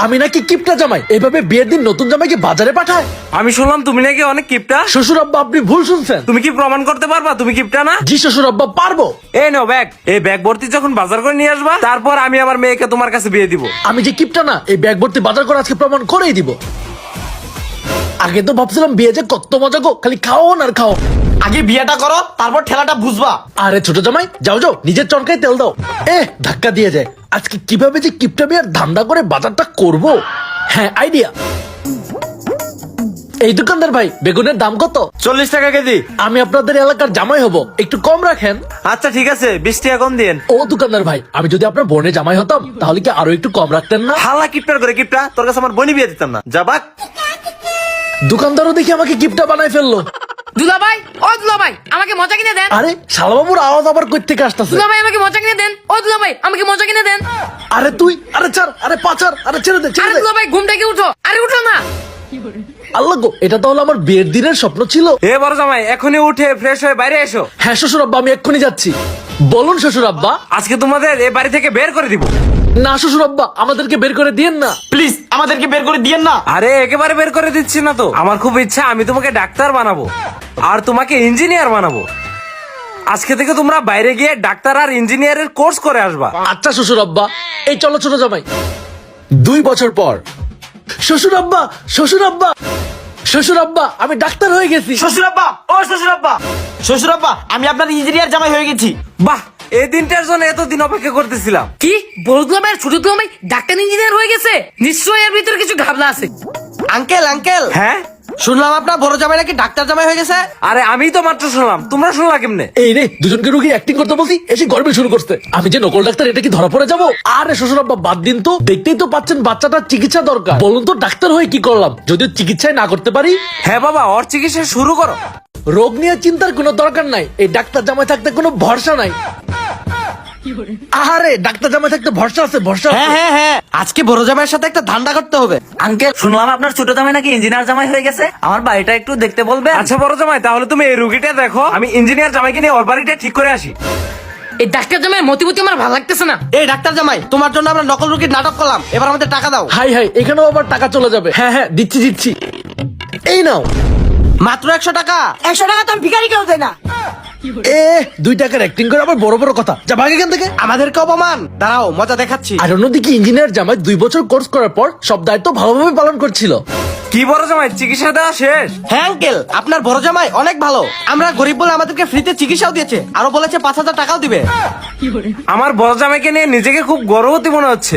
আমি নাকি কিপটা জামাই, এভাবে বিয়ের দিন নতুন জামাইকে বাজারে পাঠায়? আমি শুনলাম তুমি নাকি অনেক কিপটা। শ্বশুর আব্বা, আপনি ভুল শুনছেন। তুমি কি প্রমাণ করতে পারবা তুমি কিপটা না? জি শ্বশুর আব্বা, পারবো। এই নাও ব্যাগ, এই ব্যাগ ভর্তি যখন বাজার করে নিয়ে আসবা, তারপর আমি আমার মেয়েকে তোমার কাছে বিয়ে দিব। আমি যে কিপটা না, এই ব্যাগ ভর্তি বাজার করে আজকে প্রমাণ করেই দিব। আগে তো ভাবছিলাম বিয়ে যে কত মজা গো, খালি খাও আর খাও। আগে বিয়েটা করো, তারপর ঠেলাটা বুঝবা। আরে ছোট জামাই, যাও যাও, নিজের চরকায় তেল দাও। ধাক্কা দিয়ে যায়। আজকে কিভাবে যে কিপটা বিয়ার ধান্দা করে বাজারটা করব। হ্যাঁ, আইডিয়া। এই দোকানদার ভাই, বেগুনের দাম কত? 40 টাকা কেজি। আমি আপনাদের এলাকার জামাই হব, একটু কম রাখেন। আচ্ছা ঠিক আছে, 20 টাকা কম দিন। ও দোকানদার ভাই, আমি যদি আপনার বোনের জামাই হতাম তাহলে কি আরো একটু কম রাখতেন না? হালা কিপটার করে কিপটা, তোর কাছে আমার বনি বিয়ে দিতাম না, যাবাক। দোকানদারও দেখি আমাকে গিফটটা বানাই ফেললো। দুলাভাই, ও দুলাভাই, আমাকে মজা কিনে দেন। আরে শালাবাবুর আওয়াজ আবার কই থেকে আসতেছে? দুলাভাই, আমাকে মজা কিনে দেন। ও দুলাভাই, আমাকে মজা কিনে দেন। আরে তুই, আরে ছাড়, আরে পাচার, আরে ছেড়ে দে, ছেড়ে আরে দে। দুলাভাই, ঘুম থেকে উঠো। আরে উঠো না। আল্লাহ গো, এটা তাহলে আমার বিয়ের দিনের স্বপ্ন ছিল। এ বড় জামাই, এখনই উঠে ফ্রেশ হয়ে বাইরে এসো। হ্যাঁ শ্বশুর আব্বা, আমি এক্ষুনি যাচ্ছি। বলুন শ্বশুর আব্বা। আজকে তোমাদের এই বাড়ি থেকে বের করে দিব। না শ্বশুর আব্বা, আমাদেরকে বের করে দিয়েন না। প্লিজ আমাদেরকে বের করে দিয়েন না। আরে একেবারে বের করে দিচ্ছি না তো, আমার খুব ইচ্ছা আমি তোমাকে ডাক্তার বানাবো আর তোমাকে ইঞ্জিনিয়ার বানাবো। আজকে থেকে তোমরা বাইরে গিয়ে ডাক্তার আর ইঞ্জিনিয়ারের কোর্স করে আসবা। আচ্ছা শ্বশুর আব্বা, এই চলো ছোট জামাই। 2 বছর পর। শ্বশুর আব্বা, শ্বশুর আব্বা, শ্বশুর আব্বা, আমি ডাক্তার হয়ে গেছি। শ্বশুর আব্বা, ও শ্বশুর আব্বা, শ্বশুর আব্বা, আমি আপনার ইঞ্জিনিয়ার জামাই হয়ে গেছি। বাহ, এই দিনটার জন্য এতদিন অপেক্ষা করতেছিলাম। কি বড় দুলাভাই আর ছোট দুলাভাই ডাক্তার ইঞ্জিনিয়ার হয়ে গেছে? নিশ্চয়ই এর ভিতরে কিছু ঘাবলা আছে। আঙ্কেল আঙ্কেল, হ্যাঁ, শুনলাম আপনার বড় জামাই নাকি ডাক্তার জামাই হয়ে গেছে। আরে আমি তো মাত্র শুনলাম, তোমরা শুনলা কেমনে? এই রে, দুজনকে রুগী অ্যাক্টিং করতে বলছি, এসে গর্বে শুরু করতে। আমি যে নকল ডাক্তার, এটা কি ধরা পড়ে যাবো? আরে শ্বশুর আব্বা, বাদ দিন তো। দেখতেই তো পাচ্ছেন বাচ্চাটার চিকিৎসা দরকার। বলুন তো ডাক্তার হয়ে কি করলাম, যদিও চিকিৎসায় না করতে পারি। হ্যাঁ বাবা, ওর চিকিৎসা শুরু করো। রোগ নিয়ে চিন্তার কোনো দরকার নাই, এই ডাক্তার জামাই থাকতে কোনো ভরসা নাই। আরে ডাক্তার জামাই থাকতে ভরসা আছে, ভরসা আছে। হ্যাঁ হ্যাঁ হ্যাঁ, আজকে বড় জামাইয়ের সাথে একটা ধান্দা করতে হবে। আঙ্কেল, শুনলাম আপনার ছোট জামাই নাকি ইঞ্জিনিয়ার জামাই হয়ে গেছে। আমার বাড়িটা একটু দেখতে বলবে? আচ্ছা বড় জামাই, তাহলে তুমি এই রুগীটা দেখো, আমি ইঞ্জিনিয়ার জামাইকে নিয়ে ওর বাড়িটা ঠিক করে আসি। এই ডাক্তার জামাই মতিমতি আমার ভালো লাগতেছে না। এই ডাক্তার জামাই, তোমার জন্য আমরা নকল রুগীর নাটক করলাম, এবার আমাদের টাকা দাও। হাই হাই, এখানেও আবার টাকা চলে যাবে। হ্যাঁ হ্যাঁ, দিচ্ছি দিচ্ছি, এই নাও। মাত্র 100 টাকা। 100 টাকা তো আমি ভিখারি কেউ দেয় না। 2 টাকার অ্যাক্টিং করে আবার বড় বড় কথা, যা ভাগ এখান থেকে। আমাদেরকে অপমান, দাঁড়াও মজা দেখাচ্ছি। আর অন্যদিকে ইঞ্জিনিয়ার জামাই 2 বছর কোর্স করার পর সব দায়িত্ব ভালোভাবে পালন করছিল। কি বড় জামাই, চিকিৎসা দেওয়া শেষ? হ্যাঁ আঙ্কেল, আপনার বড় জামাই অনেক ভালো। আমরা গরিব বলে আমাদেরকে ফ্রিতে চিকিৎসাও দিয়েছে, আরো বলেছে 5000 টাকাও দিবে। আমার বড় জামাইকে নিয়ে নিজেকে খুব গর্ববতী মনে হচ্ছে।